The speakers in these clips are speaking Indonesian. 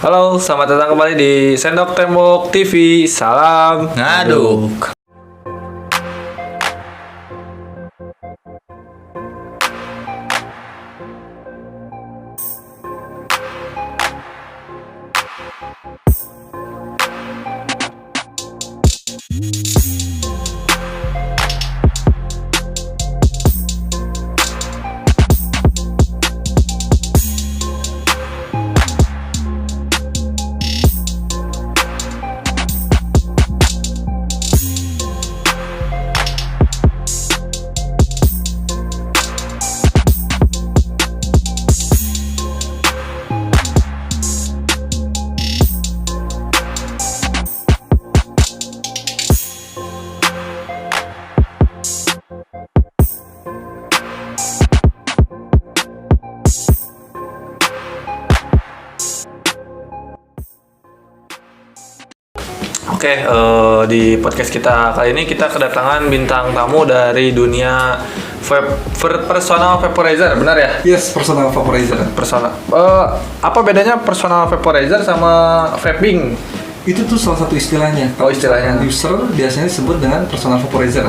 Halo, selamat datang kembali di Sendok Tembok TV. Salam Ngaduk. Oke, di podcast kita kali ini kita kedatangan bintang tamu dari dunia personal vaporizer, benar ya? Yes, personal vaporizer. Apa bedanya personal vaporizer sama vaping? Itu tuh salah satu istilahnya. Oh, istilahnya. User biasanya disebut dengan personal vaporizer.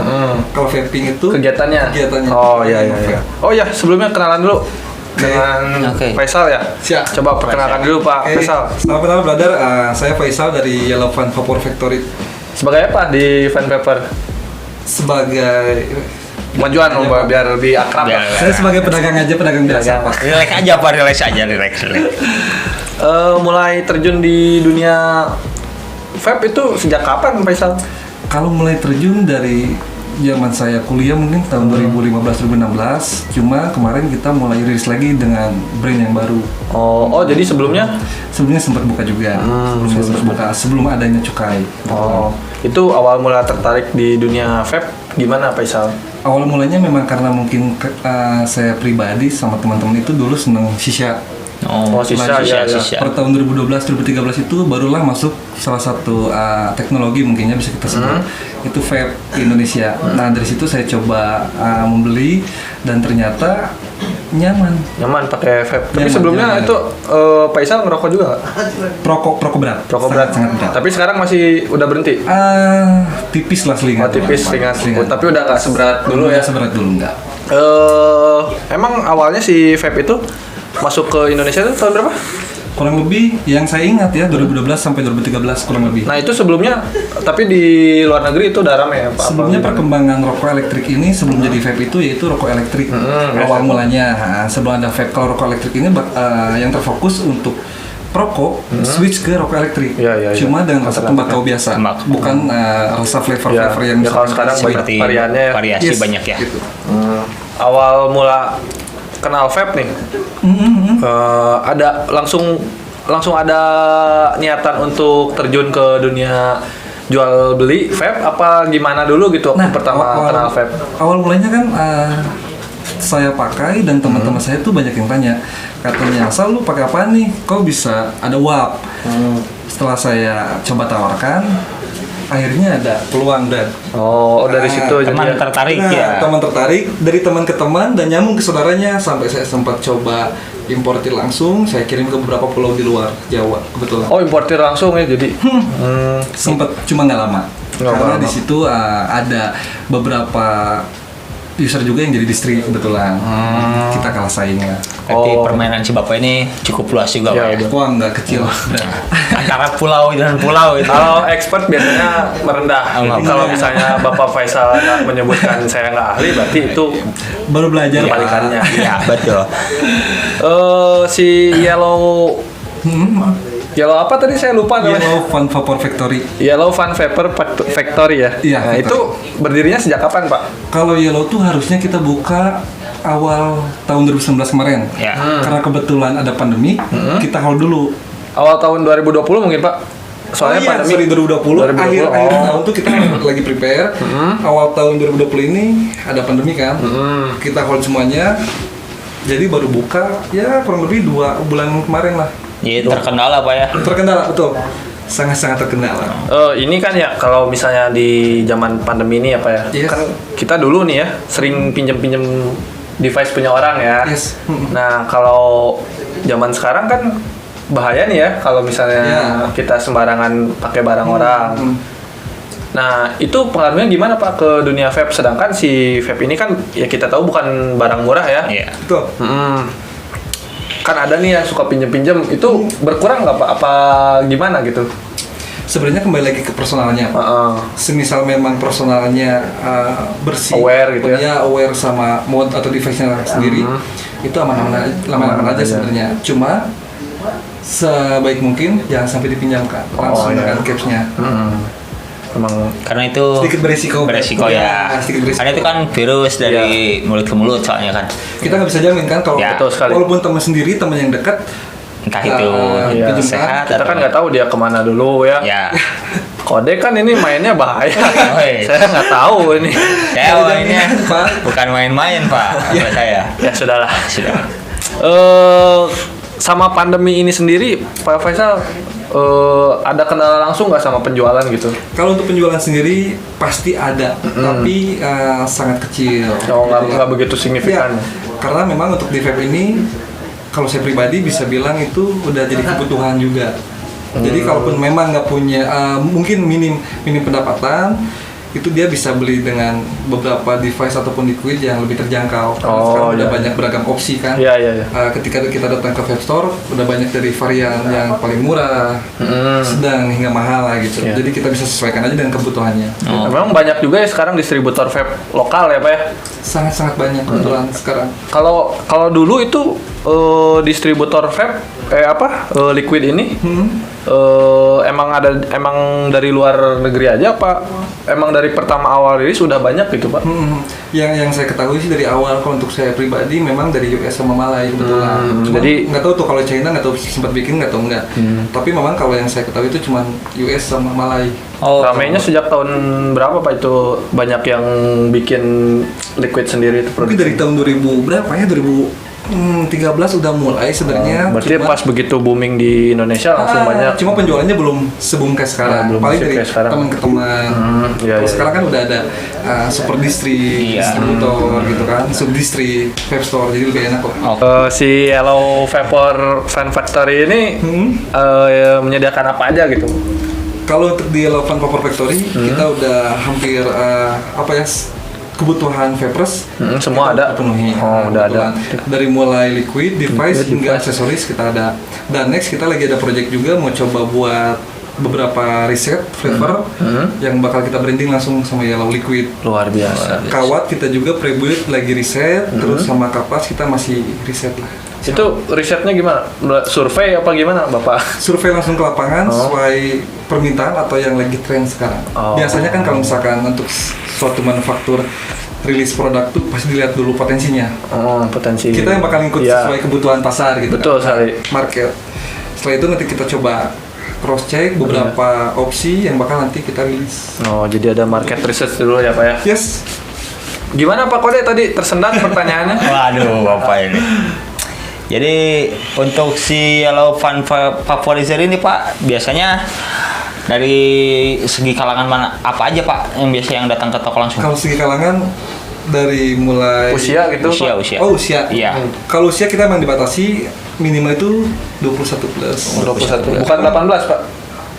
Kalau vaping itu Kegiatannya. Oh iya. Oh ya, sebelumnya kenalan dulu dengan Faisal ya. Siap. Coba perkenalkan dulu Pak Faisal. Selamat kenal brother. Saya Faisal dari Yellow Fan Vapor Factory. Sebagai apa di Fan Vapor? Sebagai Kemajuan biar lebih akrab. Saya sebagai pedagang biasa. Pak. Relax aja Pak, relax. Mulai terjun di dunia vape itu sejak kapan Faisal? Kalau mulai terjun dari zaman saya kuliah mungkin tahun 2015-2016. Cuma kemarin kita mulai rilis lagi dengan brand yang baru. Oh jadi sebelumnya sempat buka juga. Sebelum adanya cukai. Itu awal mula tertarik di dunia vape gimana Faisal? Awal mulanya memang karena mungkin saya pribadi sama teman-teman itu dulu seneng shisha. Shisha. Per tahun 2012-2013 itu barulah masuk salah satu teknologi mungkinnya bisa kita sebut itu vape di Indonesia. Nah dari situ saya coba membeli dan ternyata nyaman pakai vape. Tapi sebelumnya itu Faisal ngerokok juga nggak? Rokok berat. Sangat berat. Tapi sekarang masih udah berhenti? Tipis lah selingan. Tipis selingan. Tapi udah nggak seberat dulu ya? Seberat dulu nggak. Emang awalnya si vape itu masuk ke Indonesia itu tahun berapa? Kurang lebih yang saya ingat ya 2012 sampai 2013 kurang lebih. Nah itu sebelumnya, tapi di luar negeri itu udah ramai ya Pak? Sebelumnya perkembangan rokok elektrik ini sebelum jadi vape itu yaitu rokok elektrik. Awal mulanya sebelum ada vape, kalau rokok elektrik ini yang terfokus untuk perokok switch ke rokok elektrik. Cuma dengan rasa tembakau biasa, bukan rasa flavor yang kalau sekarang seperti variannya variasi banyak ya. Gitu. Awal mula kenal vape nih, ada langsung ada niatan untuk terjun ke dunia jual beli vape apa gimana dulu gitu waktu pertama kenal vape? Awal mulanya kan saya pakai dan teman-teman saya tuh banyak yang tanya, katanya asal lu pakai apa nih? Kok bisa ada uap? Setelah saya coba tawarkan, akhirnya ada peluang dan dari situ teman jadi tertarik teman tertarik dari teman ke teman dan nyambung ke saudaranya sampai saya sempat coba importir langsung, saya kirim ke beberapa pulau di luar Jawa kebetulan. Importir langsung ya jadi Sempat cuma nggak lama karena di situ ada beberapa user juga yang jadi distri kebetulan. Kita kalah saingnya. Berarti permainan si Bapak ini cukup luas juga Pak ya? Wah nggak kecil. Antara pulau dan pulau itu. kalau expert biasanya merendah. Kalau misalnya Bapak Faisal nggak menyebutkan saya nggak ahli, berarti itu Baru belajar kebalikannya. Iya betul. Si Yellow apa tadi saya lupa namanya? Yellow Fan Vapor Factory. Yellow Fan Vapor Factory ya? Iya. Nah itu berdirinya sejak kapan Pak? Kalau Yellow tuh harusnya kita buka awal tahun 2019 kemarin. Ya. Karena kebetulan ada pandemi, kita hold dulu. Awal tahun 2020 mungkin Pak? Soalnya pandemi 2020. Akhir tahun tuh kita lagi prepare. Awal tahun 2020 ini ada pandemi kan. Kita hold semuanya. Jadi baru buka ya kurang lebih 2 bulan kemarin lah. Iya terkendala Pak ya? Terkendala betul. Sangat-sangat terkendala. Ini kan ya kalau misalnya di zaman pandemi ini apa ya? Yes. Kan kita dulu nih ya sering pinjem device punya orang ya. Yes. Nah kalau zaman sekarang kan bahaya nih ya kalau misalnya kita sembarangan pakai barang orang. Nah, itu pengaruhnya gimana Pak ke dunia vape? Sedangkan si vape ini kan ya kita tahu bukan barang murah ya. Iya. Betul. Kan ada nih yang suka pinjem-pinjem, itu berkurang nggak Pak? Apa gimana gitu? Sebenarnya kembali lagi ke personalnya, Pak. Semisal memang personalnya bersih, aware gitu ya. Ya, aware sama mode atau device-nya sendiri, itu aman-aman aja sebenarnya. Cuma sebaik mungkin jangan sampai dipinjamkan langsung dengan caps-nya. Emang Karena itu sedikit beresiko ya. sedikit beresiko. Karena itu kan virus dari mulut ke mulut soalnya kan. Kita nggak bisa jamin kan kalau Ya. Betul sekali. walaupun teman sendiri, teman yang dekat, Entah itu iya. sehat kita kan nggak tahu dia kemana dulu ya. Ya. Kode kan ini mainnya bahaya. Oi. Saya nggak tahu ini. Saya mainnya Pak. bukan main-main Pak buat saya. Ya sudahlah. Sudah. Sama pandemi ini sendiri, Pak Faisal, ada kendala langsung nggak sama penjualan gitu? Kalau untuk penjualan sendiri pasti ada, tapi sangat kecil. Oh, Gitu ya. nggak begitu signifikan. Ya, karena memang untuk di vape ini, kalau saya pribadi bisa bilang itu udah jadi kebutuhan juga. Jadi kalaupun memang nggak punya, mungkin minim pendapatan, itu dia bisa beli dengan beberapa device ataupun liquid yang lebih terjangkau. Karena sekarang udah banyak beragam opsi kan. Iya. Ketika kita datang ke vape store, udah banyak dari varian yang paling murah, sedang hingga mahal lah gitu. Iya. Jadi kita bisa sesuaikan aja dengan kebutuhannya. Memang banyak juga ya sekarang distributor vape lokal ya Pak ya? Sangat-sangat banyak kebetulan sekarang. Kalau dulu itu distributor vape liquid ini emang dari luar negeri aja apa emang dari pertama awal rilis sudah banyak gitu Pak? Yang saya ketahui sih dari awal, kalau untuk saya pribadi memang dari US sama Malai kebetulan. Cuma jadi nggak tahu tuh kalau China, nggak tahu sempat bikin nggak tahu nggak. Tapi memang kalau yang saya ketahui itu cuma US sama Malai. ramainya sejak tahun berapa Pak itu banyak yang bikin liquid sendiri itu Mungkin dari tahun 2000 berapa ya, 2013 udah mulai sebenarnya. Berarti Cuma- pas begitu booming di Indonesia langsung banyak. Cuma penjualannya belum se-boom kayak sekarang. Belum Paling se- dari kayak sekarang. teman ke teman. Iya, Kalau iya, sekarang kan udah ada super distributor gitu kan, sub distri, vape store, jadi lebih enak kok. Si Yellow Vapor Fan Factory ini menyediakan apa aja gitu? Kalau untuk di Yellow Vapor Factory kita udah hampir kebutuhan vapers semua kita ada. penuhi. Oh, udah ada. Kebetulan. Dari mulai liquid, device hingga aksesoris kita ada. Dan next kita lagi ada project juga mau coba buat beberapa riset flavor yang bakal kita branding langsung sama Yellow Liquid. Luar biasa. Kawat kita juga pre-build lagi riset, terus sama kapas kita masih riset lah. Itu risetnya gimana? Survei apa gimana Bapak? Survei langsung ke lapangan sesuai permintaan atau yang lagi tren sekarang. Biasanya kan kalau misalkan untuk suatu manufaktur rilis produk tuh pasti dilihat dulu potensinya. Potensi. Kita yang bakal ngikut sesuai kebutuhan pasar gitu. Betul sekali. Market. Setelah itu nanti kita coba cross check beberapa opsi yang bakal nanti kita rilis. Oh, jadi ada market research dulu ya Pak ya? Yes. Gimana Pak Kode tadi tersendat pertanyaannya? Waduh, Bapak ini. Jadi untuk si Yellow Vaporizer ini Pak, biasanya dari segi kalangan mana apa aja Pak yang biasa yang datang ke toko langsung? Kalau segi kalangan dari mulai Usia gitu Pak? Usia. Oh, usia. Iya. Kalau usia kita memang dibatasi minimal itu 21 plus. 21. Bukan 18 Pak?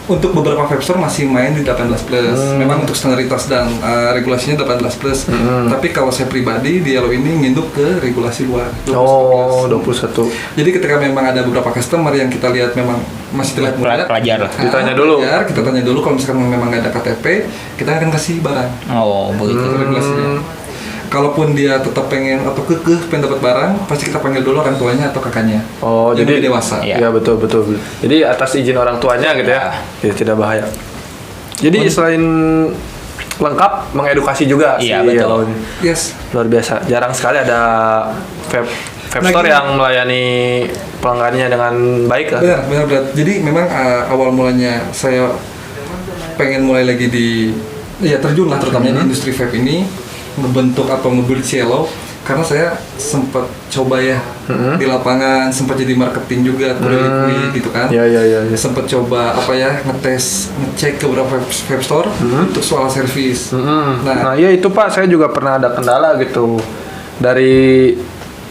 Untuk beberapa vape store masih main di 18 plus. Memang untuk standaritas dan regulasinya 18 plus. Tapi kalau saya pribadi di Yellow ini nginduk ke regulasi luar. 21 plus. 21. Jadi ketika memang ada beberapa customer yang kita lihat memang masih terlihat muda, Pelajar. Ditanya dulu. kita tanya dulu. Kalau misalkan memang nggak ada KTP, kita akan kasih barang. Oh, begitu. Itu regulasinya. Kalaupun dia tetap pengen atau pengen dapat barang, pasti kita panggil dulu orang tuanya atau kakaknya. Oh, yang jadi lebih dewasa. Iya. Ya betul. Jadi atas izin orang tuanya gitu ya. Jadi tidak bahaya. Jadi selain lengkap mengedukasi juga Iya, si betul. Yellow ini. Yes. Luar biasa. Jarang sekali ada vape store yang melayani pelanggannya dengan baik lah. Benar. Jadi memang awal mulanya saya pengen mulai lagi terjun lah terutama di industri vape ini, ngebentuk atau nge-build Yellow karena saya sempat coba ya di lapangan, sempat jadi marketing juga liquid gitu kan. Iya. Sempat coba ngecek ke beberapa vape store untuk soal servis. Nah, iya itu Pak, saya juga pernah ada kendala gitu.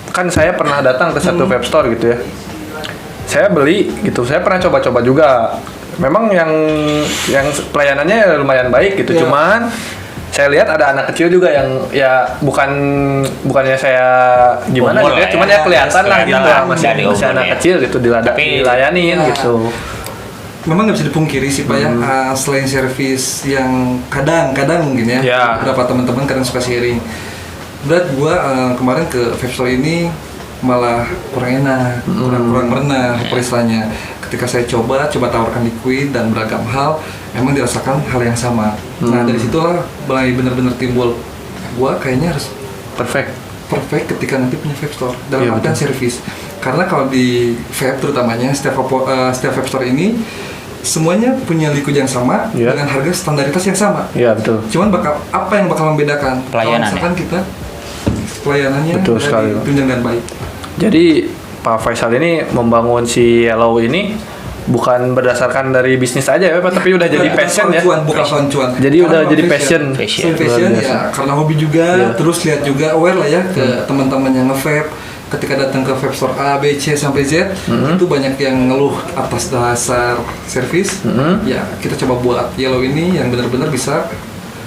Kan saya pernah datang ke satu vape store gitu ya. saya beli gitu. Saya pernah coba-coba juga. Memang yang pelayanannya lumayan baik gitu. Cuman saya lihat ada anak kecil juga yang ya bukannya saya gimana gitu ya, cuman ya kelihatan lah gitu masih anak kecil gitu dilayanin gitu. Memang nggak bisa dipungkiri sih Pak ya, selain servis yang kadang-kadang mungkin ya, beberapa teman-teman kadang suka sharing. Berat gua kemarin ke vape store ini malah kurang enak, kurang berenah istilahnya. Ketika saya coba tawarkan liquid dan beragam hal, memang dirasakan hal yang sama. Nah dari situlah mulai benar-benar timbul, gua kayaknya harus perfect ketika nanti punya vape store dalam artian servis. Karena kalau di vape terutamanya setiap vape store ini semuanya punya liquid yang sama dengan harga standaritas yang sama. Iya betul. Cuman apa yang bakal membedakan? Pelayanan. Kalau misalkan kita pelayanannya tunjang dan baik. Jadi Pak Faisal ini membangun si Yellow ini bukan berdasarkan dari bisnis aja ya Pak, tapi udah jadi passion ya. Bukan cuan. Jadi udah jadi passion ya, karena hobi juga, terus lihat juga aware lah ya ke teman-teman yang nge-vape. Ketika datang ke vape store A, B, C sampai Z, itu banyak yang ngeluh atas dasar servis. Ya, kita coba buat Yellow ini yang benar-benar bisa,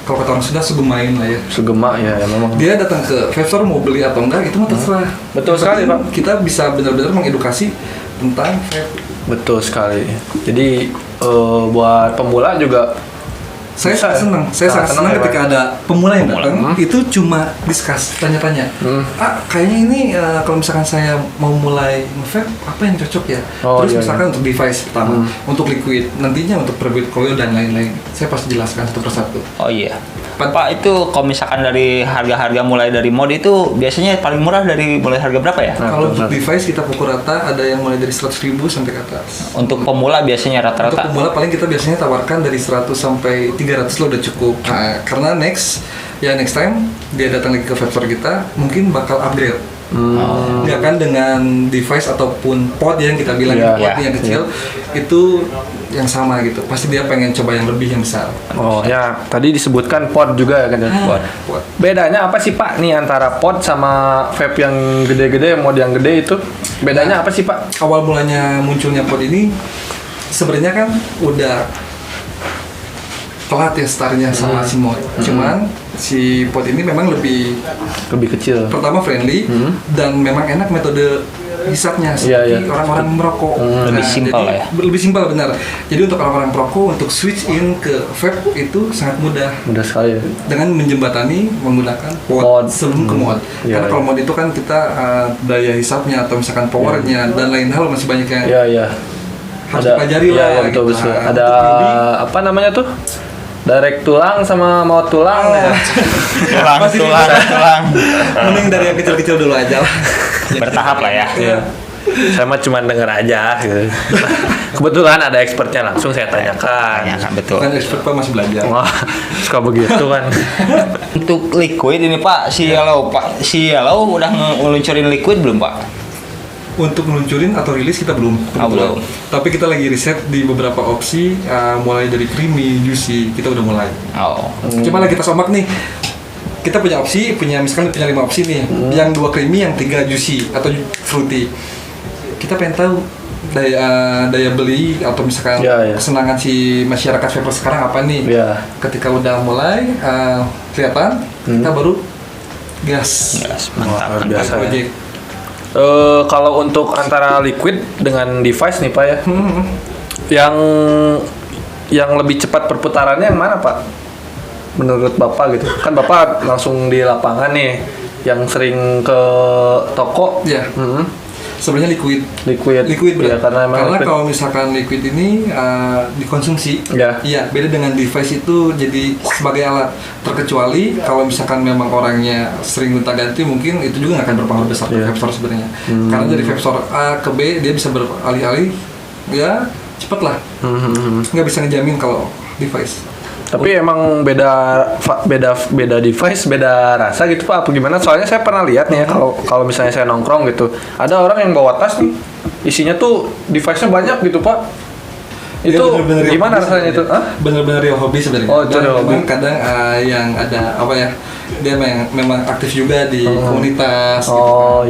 kalau kata orang sudah sugemain lah ya. Sugema ya memang. Dia datang ke vape store mau beli atau enggak itu mah terserah. Betul sekali Pak. Kita bisa benar-benar mengedukasi tentang vape. Betul sekali. Jadi buat pemula juga saya sangat senang ketika ada pemula yang datang itu cuma discuss, tanya-tanya. Kayaknya ini kalau misalkan saya mau mulai nge-vape apa yang cocok ya? Terus misalkan untuk device pertama, untuk liquid, nantinya untuk perbit coil dan lain-lain. Saya pasti jelaskan satu persatu. Oh iya. Pak itu kalau misalkan dari harga-harga mulai dari mod itu biasanya paling murah dari mulai harga berapa ya? Kalau untuk device kita pukul rata ada yang mulai dari 100.000 sampai ke atas. Untuk pemula biasanya rata-rata? Untuk pemula paling kita biasanya tawarkan dari 100 sampai 300 lo udah cukup. Nah, karena next time dia datang lagi ke vape store kita mungkin bakal upgrade. Ya kan dengan device ataupun pod yang kita bilang yang kecil itu yang sama gitu. Pasti dia pengen coba yang lebih yang besar. Oh ya, tadi disebutkan pod juga ya kan pod. Bedanya apa sih Pak nih antara pod sama vape yang gede-gede, mod yang gede itu? Bedanya apa sih Pak? Awal mulanya munculnya pod ini sebenarnya kan udah telat ya startnya sama si mod. Cuman si pod ini memang lebih kecil. Pertama friendly dan memang enak metode hisapnya seperti orang-orang merokok. Lebih simpel lah ya. Lebih simpel benar. Jadi untuk orang-orang perokok untuk switch in ke vape itu sangat mudah. Mudah sekali ya. Dengan menjembatani menggunakan pod sebelum ke mod. Karena kalau mod itu kan kita daya hisapnya atau misalkan powernya dan lain hal masih banyak yang harus dipelajari lah. Betul. Ada apa namanya tuh? Direct tulang sama mau tulang ya. tulang. Mending dari yang kecil-kecil dulu aja lah. Bertahap lah ya. Iya. Saya mah cuma denger aja gitu. Kebetulan ada expertnya langsung saya tanyakan. Betul. Kan expert Pak masih belajar. Wah, suka begitu kan. Untuk liquid ini Pak, si Yellow udah ngeluncurin liquid belum Pak? Untuk meluncurin atau rilis kita belum. Belum. Tapi kita lagi riset di beberapa opsi, mulai dari creamy, juicy, kita udah mulai. Coba lagi kita somak nih. Kita punya opsi, misalkan punya 5 opsi nih. Yang 2 creamy, yang 3 juicy atau fruity. Kita pengen tahu daya beli atau misalkan kesenangan si masyarakat vape sekarang apa nih. Ketika udah mulai kelihatan, kita baru gas. Mantap. Biasa. Kalau untuk antara liquid dengan device nih Pak ya, yang lebih cepat perputarannya yang mana Pak? Menurut Bapak gitu, kan Bapak langsung di lapangan nih, yang sering ke toko. Sebenarnya liquid ya, karena kalau misalkan liquid ini dikonsumsi beda dengan device itu jadi sebagai alat, terkecuali kalau misalkan memang orangnya sering gonta-ganti mungkin itu juga nggak akan berpengaruh besar ke vape store sebenarnya. Karena dari vape store A ke B dia bisa beralih-alih ya cepet lah, nggak bisa ngejamin kalau device. Tapi emang beda device, beda rasa gitu Pak, apa gimana? Soalnya saya pernah lihat nih ya, kalau misalnya saya nongkrong gitu, ada orang yang bawa tas nih, isinya tuh device-nya banyak gitu Pak. Itu gimana rasanya itu? Bener-bener real hobby sebenarnya. Memang kadang yang ada apa ya, dia memang aktif juga di komunitas.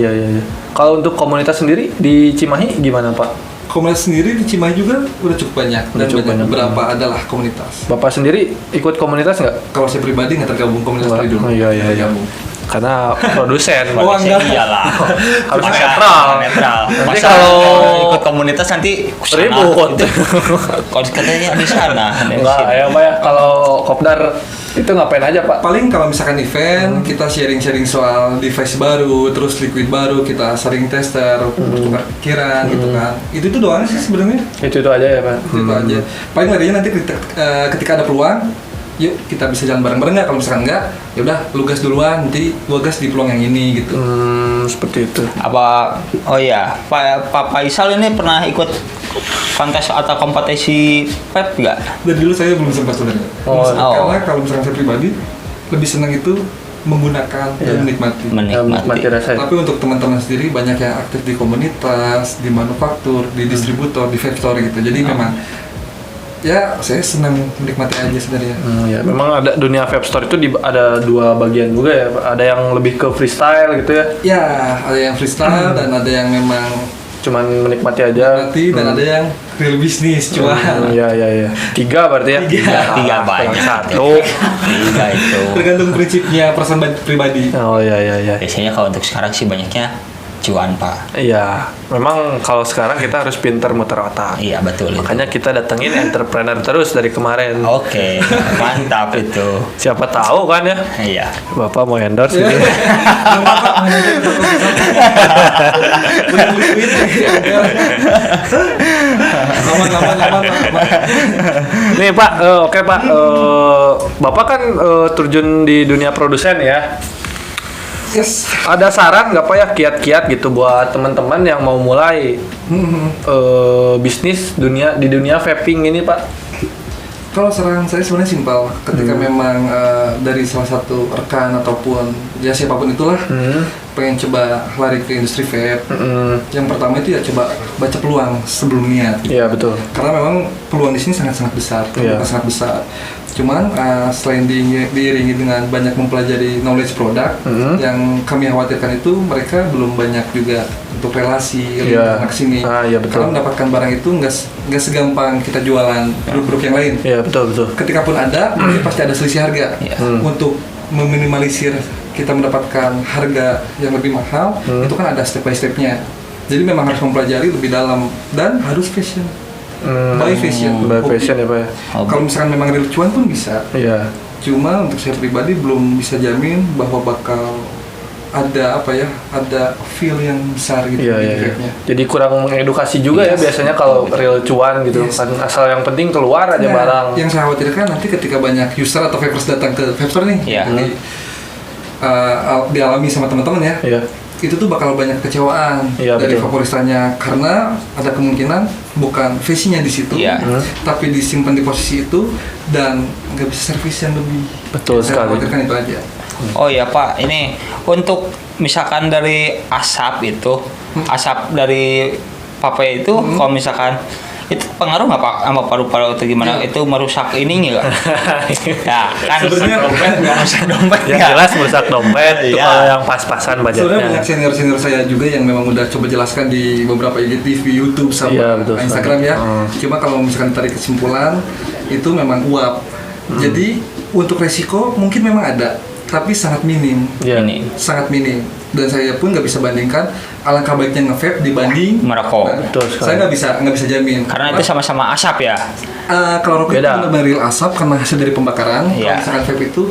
Iya. Kalau untuk komunitas sendiri di Cimahi gimana Pak? komunitas sendiri di Cimahi juga udah cukup banyak dan cukup banyak. beberapa adalah komunitas. Bapak sendiri ikut komunitas nggak? Kalau saya pribadi nggak tergabung komunitas dari dulu. Oh, iya. Tergabung. Karena produsen. Oh, enggak. Iyalah. Harus Masa netral. netral. Nanti Masa kalau- ikut komunitas nanti kesana, Ribut. gitu. Kalau katanya di sana. di Enggak, sini. ya Pak ya. Kalau kopdar itu ngapain aja Pak? Paling kalau misalkan event kita sharing-sharing soal device baru, terus liquid baru, kita sering tester, tukar pikiran gitu kan. Itu doang sih sebenarnya. Itu aja ya Pak. Itu aja. Paling larinya nanti ketika ada peluang, yuk kita bisa jalan bareng-bareng nggak? Kalau misalkan nggak, ya udah lu gas duluan, nanti gua gas di peluang yang ini gitu. Seperti itu. Apa? Oh iya, Pak Faisal ini pernah ikut kontes atau kompetisi PEP nggak? Dari dulu saya belum sempat sebenarnya. Oh. Karena kalau misalkan saya pribadi lebih senang itu menggunakan dan menikmati. Menikmati. rasanya. Tapi untuk teman-teman sendiri banyak yang aktif di komunitas, di manufaktur, di distributor, di vape store gitu. Jadi memang ya saya senang menikmati aja sebenarnya. Ya, memang ada dunia vape store itu ada dua bagian juga ya Pak. Ada yang lebih ke freestyle gitu ya. Ya, ada yang freestyle dan ada yang memang Cuman menikmati aja. menikmati dan ada yang real bisnis cuan. Iya. 3 berarti ya? Tiga banyak. Satu. Tiga itu. Tergantung prinsipnya person pribadi. Oh iya. Biasanya kalau untuk sekarang sih banyaknya cuan, Pak. Iya, memang kalau sekarang kita harus pintar muter otak. Iya, betul itu. Makanya kita datengin entrepreneur terus dari kemarin. Oke, mantap itu. Siapa tahu kan ya, Iya. Bapak mau endorse gitu. Aman. Nih Pak, oke Pak, Bapak kan terjun di dunia produsen ya. Yes. Ada saran nggak Pak ya kiat-kiat gitu buat teman-teman yang mau mulai bisnis di dunia vaping ini Pak? Kalau saran saya sebenarnya simpel. Ketika memang dari salah satu rekan ataupun ya siapapun itulah pengen coba lari ke industri vape, yang pertama itu ya coba baca peluang sebelum niat. Iya betul. Karena memang peluang di sini sangat-sangat besar, Iya. sangat besar. Cuman selain diiringi dengan banyak mempelajari knowledge produk, yang kami khawatirkan itu mereka belum banyak juga untuk relasi Iya. anak sini. Iya, betul. Karena mendapatkan barang itu nggak segampang kita jualan produk-produk yang lain. Iya betul. Ketika pun ada, mungkin pasti ada selisih harga. Iya. Untuk meminimalisir kita mendapatkan harga yang lebih mahal, itu kan ada step by stepnya. Jadi memang harus mempelajari lebih dalam dan harus fashion. By fashion. By fashion ya Pak ya. Kalau misalkan memang real cuan pun bisa. Iya. Cuma untuk saya pribadi belum bisa jamin bahwa bakal ada feel yang besar gitu di Iya. vape-nya. Jadi kurang mengedukasi juga ya Yes. biasanya kalau real cuan gitu. Yes. Kan asal yang penting keluar aja Nah, barang. yang saya khawatirkan nanti ketika banyak user atau vapers datang ke vape store nih, Iya. dialami sama teman-teman ya, Iya. itu tuh bakal banyak kekecewaan Iya, dari betul. vaporistanya karena ada kemungkinan bukan fashionnya di situ, Iya. tapi disimpan di posisi itu dan nggak bisa servis yang lebih. Betul Saya sekali. khawatirkan itu aja. Oh ya Pak, ini untuk misalkan dari asap itu, asap dari pape itu, kalau misalkan itu pengaruh nggak Pak sama paru-paru atau gimana? Iya. Itu merusak ini nggak? Ya kan Sebenarnya- dompet nggak merusak dompet Yang nggak? jelas merusak dompet itu Iya. kalau yang pas-pasan Sebenarnya banyak budgetnya. senior-senior saya juga yang memang udah coba jelaskan di beberapa IGTV, YouTube sama Iya, betul Instagram sekali. ya. Cuma kalau misalkan tarik kesimpulan itu memang uap. Jadi untuk resiko mungkin memang ada, tapi sangat minim. Iya. Ini Sangat minim. Dan saya pun nggak bisa bandingkan alangkah baiknya nge-vape dibanding merokok. Betul sekali. saya nggak bisa jamin Karena itu sama-sama asap ya. kalau rokok itu Beda. benar-benar real asap karena hasil dari pembakaran. Iya. Kalau misalkan vape itu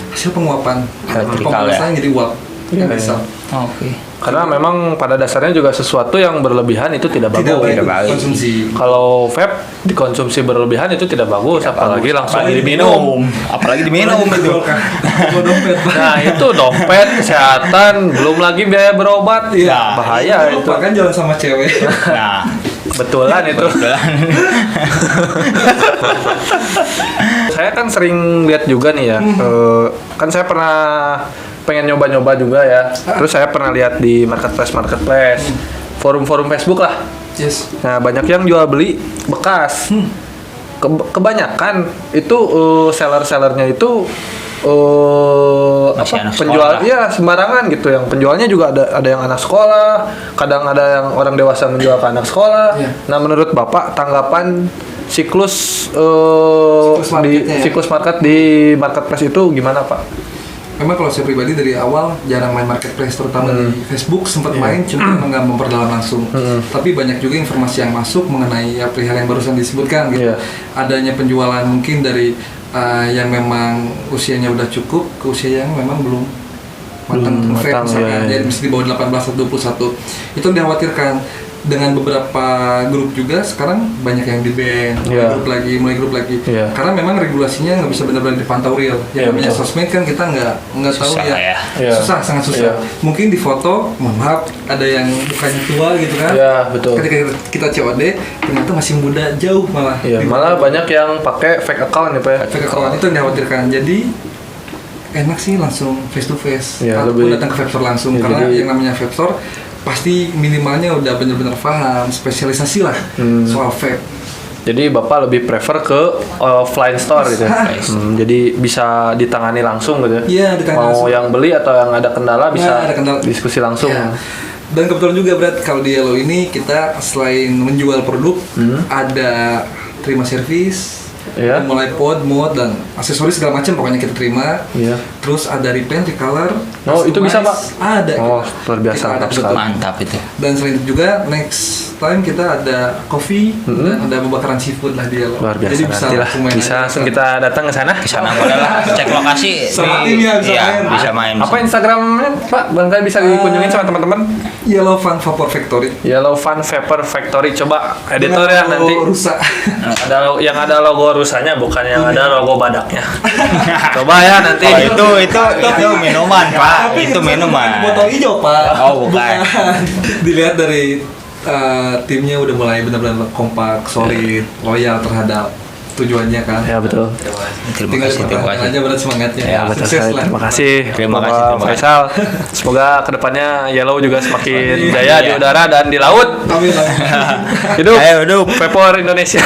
hasil penguapan, Elektrikal pemanasan jadi uap. Iya, Nggak bisa. Oke. Karena memang pada dasarnya juga sesuatu yang berlebihan itu tidak bagus. Tidak baik baik. konsumsi. Kalau vape dikonsumsi berlebihan itu tidak bagus, apalagi langsung diminum. Apalagi diminum itu. Bawa dompet. Nah itu dompet, kesehatan, belum lagi biaya berobat, Iya. bahaya itu. Lupa kan jalan sama cewek. Nah, Betulan itu. kebetulan. Saya kan sering lihat juga nih ya, kan saya pernah pengen nyoba-nyoba juga ya. Terus saya pernah lihat di marketplace, forum-forum Facebook lah. Yes. Nah banyak yang jual beli bekas. Kebanyakan itu seller-sellernya itu Masih apa anak penjual sekolah. ya sembarangan gitu, yang penjualnya juga ada yang anak sekolah, kadang ada yang orang dewasa menjual ke anak sekolah. Iya. Nah, menurut Bapak tanggapan siklus Siklus di marketnya ya? siklus market di marketplace itu gimana, Pak? Memang kalau saya pribadi dari awal jarang main marketplace, terutama di Facebook sempat main, cuma memang nggak memperdalam langsung. Tapi banyak juga informasi yang masuk mengenai perihal yang barusan disebutkan gitu. Iya. Adanya penjualan mungkin dari yang memang usianya udah cukup ke usia yang memang belum matang, Belum perfect matang, misalkan, ya. jadi mesti di bawah 18 atau 21. Itu yang dikhawatirkan. Dengan beberapa grup juga sekarang banyak yang di-ban, Iya. mulai grup lagi. Iya. Karena memang regulasinya nggak bisa benar-benar dipantau real. Iya, Yang namanya betul. sosmed kan kita nggak tahu Susah ya. ya. Iya. Susah, sangat susah. Iya. Mungkin di foto, mohon maaf, ada yang mukanya tua gitu kan. Iya, betul. Ketika kita COD, ternyata masih muda jauh malah. Iya, Di malah foto. banyak yang pakai fake account ya, Pak ya. Fake account itu yang dikhawatirkan. Jadi enak sih langsung face to face. Iya, Ataupun lebih- datang ke webstore langsung, Ya, karena jadi- yang namanya webstore pasti minimalnya udah benar-benar paham, spesialisasi lah soal vape. Jadi Bapak lebih prefer ke offline store gitu ya? Jadi bisa ditangani langsung gitu ya? Iya, ditangani Mau langsung. yang beli atau yang ada kendala bisa Nah, ada kendala. diskusi langsung. Ya. Dan kebetulan juga Brad, kalau di Yellow ini kita selain menjual produk, ada terima servis, Iya. mulai pod, mod, dan aksesoris segala macam pokoknya kita terima. Iya. Terus ada repaint, recolor. Oh, itu bisa, Pak? Ada. Oh, luar biasa, Kita ada, mantap betul. sekali. Mantap itu. Dan selain itu juga next time kita ada coffee dan ada pembakaran seafood lah di Yellow. Luar biasa, Jadi bisa nanti lah. langsung main Bisa aja. langsung kita datang ke sana. Ke sana boleh lah, cek lokasi. Sama Di- timnya bisa iya, main. bisa main. Apa Instagramnya, Pak? Barangkali bisa dikunjungin sama teman-teman. Yellow Fun Vapor Factory. Yellow Fun Vapor Factory. Coba editor ya Dengan nanti. logo rusak. Yang ada logo rusanya, bukan yang ada logo badaknya. Coba ya nanti. Oh, itu minuman, Pak. Itu minuman. Botol hijau, Pak. Oh, bukan. Dilihat dari timnya udah mulai benar-benar kompak, solid, loyal terhadap tujuannya kan. Ya betul. Terima kasih, terima dipertahankan kasih. aja berat semangatnya. Ya betul Sukses sekali. lah. Terima kasih. Terima Bapak kasih, terima kasih. Faisal. Semoga kedepannya Yellow juga semakin jaya di Iya. udara dan di laut. Amin, amin. Hidup. Ayo, hidup. Vapor Indonesia.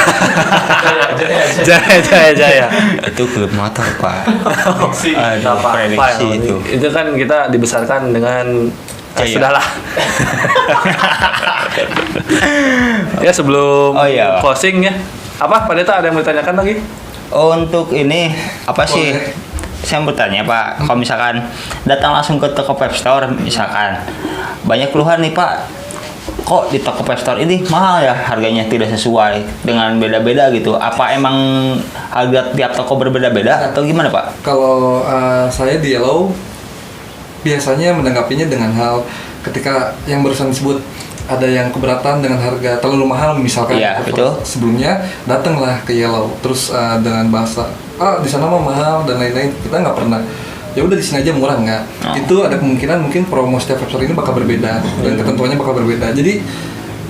Jaya. Itu klub motor, Pak. Nggak Aduh, apa-apa. prediksi yang itu. penting. Itu kan kita dibesarkan dengan Iya. sudahlah. Ya sebelum Oh, iya. closing ya. Apa? Pak Deta ada yang mau ditanyakan lagi? Untuk ini apa sih? Boleh. Saya mau bertanya Pak, kalau misalkan datang langsung ke toko web store, misalkan banyak keluhan nih Pak, kok di toko web store ini mahal ya, harganya tidak sesuai dengan beda-beda gitu. Apa emang harga tiap toko berbeda-beda atau gimana Pak? Kalau saya di Yellow biasanya menanggapinya dengan hal ketika yang barusan disebut ada yang keberatan dengan harga terlalu mahal misalkan. Iya, betul. Sebelumnya datanglah ke Yellow terus dengan bahasa di sana mah mahal dan lain-lain, kita nggak pernah. Ya udah di sini aja murah nggak? Oh. Itu ada kemungkinan mungkin promo setiap web store ini bakal berbeda dan ketentuannya bakal berbeda. Jadi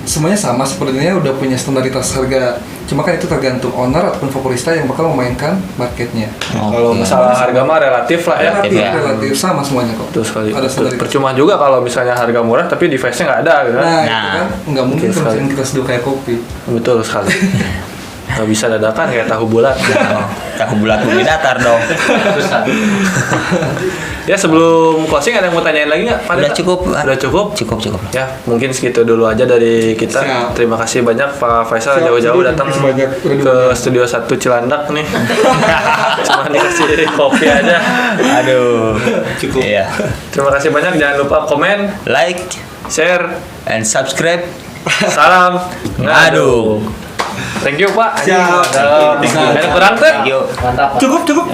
semuanya sama sepertinya udah punya standaritas harga. Cuma kan itu tergantung owner ataupun vaporista yang bakal memainkan marketnya. Kalau Oke. masalah harga mah relatif lah ya. Relatif. ya. Relatif sama semuanya kok. Betul sekali. Ada standaritas. Percuma juga kalau misalnya harga murah tapi device-nya nggak ada gitu kan. Nah, itu Nah, kan nggak mungkin betul kalau sekali. misalnya kita seduh kayak kopi. Betul sekali. Nggak bisa dadakan kayak tahu bulat. Tahu bulat bumi datar dong. Ya sebelum closing ada yang mau tanyain lagi nggak? Pak Udah Deta? cukup. Udah cukup. Cukup. Ya mungkin segitu dulu aja dari kita. Siap. Terima kasih banyak Pak Faisal Siap, jauh-jauh terima datang kasih banyak. ke Studio 1 Cilandak nih. Cuma dikasih kopi aja. Aduh. Cukup. Iya. Terima kasih banyak. Jangan lupa komen, Like share, and subscribe. salam ngadu. Thank you Pak. Siap. Ada kurang tuh? Thank you. Cukup. Cukup.